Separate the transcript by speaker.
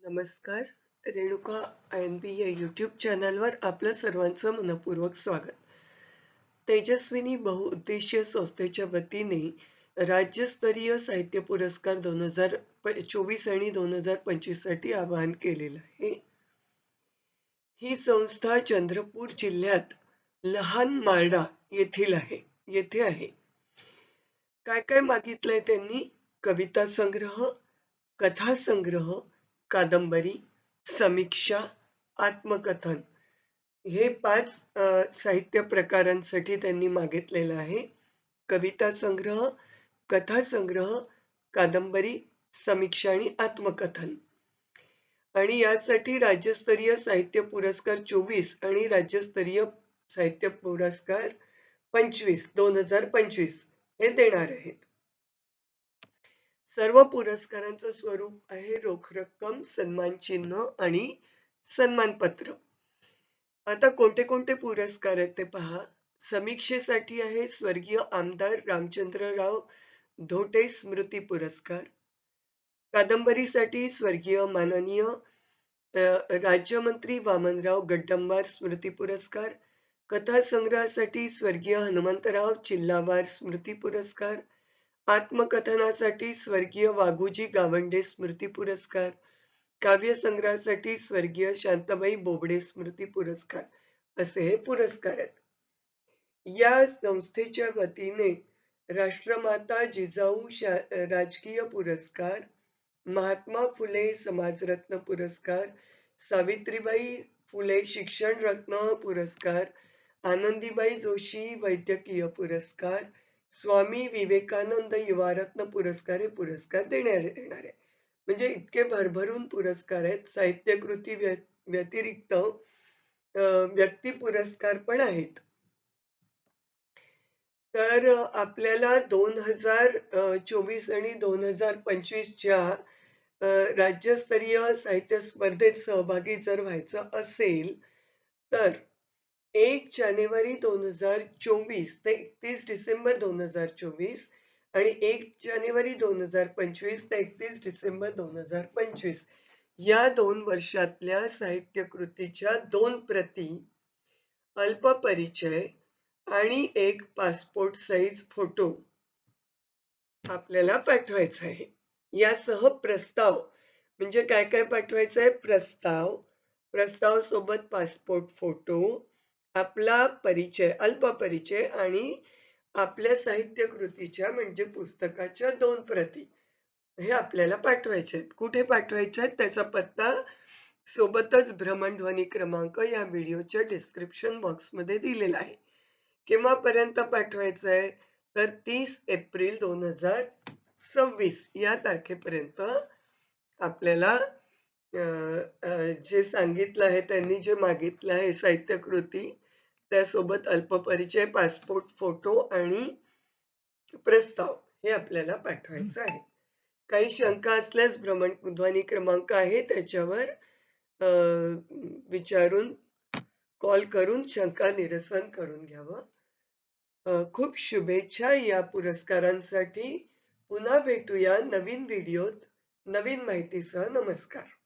Speaker 1: नमस्कार. रेणुका INB या YouTube चॅनलवर आपलं सर्वांचं मनपूर्वक स्वागत. तेजस्विनी बहुउद्देशीय संस्थेच्या वतीने राज्यस्तरीय साहित्य पुरस्कार 2024 आणि 2025 साठी आवाहन केलेलं आहे. ही संस्था चंद्रपूर जिल्ह्यात लहान मारडा येथे आहे. काय काय मागितलंय त्यांनी? कविता संग्रह, कथा संग्रह, कादंबरी, समीक्षा, आत्मकथन हे 5 साहित्य प्रकारांसाठी त्यांनी मागितलेलं आहे. कविता संग्रह, कथा संग्रह, कादंबरी, समीक्षा आणि आत्मकथन. आणि यासाठी राज्यस्तरीय साहित्य पुरस्कार 24 आणि राज्यस्तरीय साहित्य पुरस्कार 2025 हे देणार आहेत. सर्व पुरस्कारांचं स्वरूप आहे रोख रक्कम, सन्मान चिन्ह आणि सन्मानपत्र. आता कोणते कोणते पुरस्कार आहेत ते पहा. समीक्षेसाठी आहे स्वर्गीय आमदार रामचंद्रराव धोटे स्मृती पुरस्कार. कादंबरीसाठी स्वर्गीय माननीय राज्यमंत्री वामनराव गड्डंबार स्मृती पुरस्कार. कथा संग्रहासाठी स्वर्गीय हनुमंतराव चिल्लावार स्मृती पुरस्कार. आत्मकथनासाठी स्वर्गीय वाघोजी गावंडे स्मृती पुरस्कार. काव्य संग्रहासाठी स्वर्गीय शांताबाई बोबडे स्मृती पुरस्कार असे हे पुरस्कार आहेत. या संस्थेच्या वतीने राष्ट्रमाता जिजाऊ राजकीय पुरस्कार, महात्मा फुले समाजरत्न पुरस्कार, सावित्रीबाई फुले शिक्षण रत्न पुरस्कार, आनंदीबाई जोशी वैद्यकीय पुरस्कार, स्वामी विवेकानंद युवारत्न पुरस्कार हे पुरस्कार देण्यात येणार आहे. म्हणजे इतके भरभरून पुरस्कार आहेत. साहित्यकृती व्यतिरिक्त व्यक्ती पुरस्कार पण आहेत. तर आपल्याला 2024 आणि 2025 च्या राज्यस्तरीय साहित्य स्पर्धेत सहभागी जर व्हायचं असेल तर 1 जानेवारी 2024 ते 31 डिसेंबर 2024 आणि 1 जानेवारी 2025 ते 31 डिसेंबर 2025 या 2 वर्षातल्या साहित्य कृतीच्या 2 प्रती, अल्पपरिचय आणि एक पासपोर्ट साइज फोटो आपल्याला पाठवायचा आहे. यासह प्रस्ताव म्हणजे काय काय पाठवायचं आहे? प्रस्ताव सोबत पासपोर्ट फोटो, आपला परिचय, अल्पपरिचय आणि आपल्या साहित्य कृतीच्या म्हणजे पुस्तकाच्या 2 प्रती हे आपल्याला पाठवायचे आहेत. कुठे पाठवायचे आहेत त्याचा पत्ता सोबतच भ्रमणध्वनी क्रमांक या व्हिडिओच्या डिस्क्रिप्शन बॉक्समध्ये दिलेला आहे. केव्हापर्यंत पाठवायचं आहे? तर 30 एप्रिल 2026 या तारखेपर्यंत आपल्याला जे सांगितलं आहे त्यांनी जे मागितलं आहे साहित्य कृती त्यासोबत अल्पपरिचय, पासपोर्ट फोटो आणि प्रस्ताव हे आपल्याला पाठवायचं आहे. काही शंका असल्यास भ्रमणध्वनी क्रमांक आहे त्याच्यावर विचारून कॉल करून शंका निरसन करून घ्यावं. खूप शुभेच्छा या पुरस्कारांसाठी. पुन्हा भेटूया नवीन व्हिडिओत नवीन माहितीसह. नमस्कार.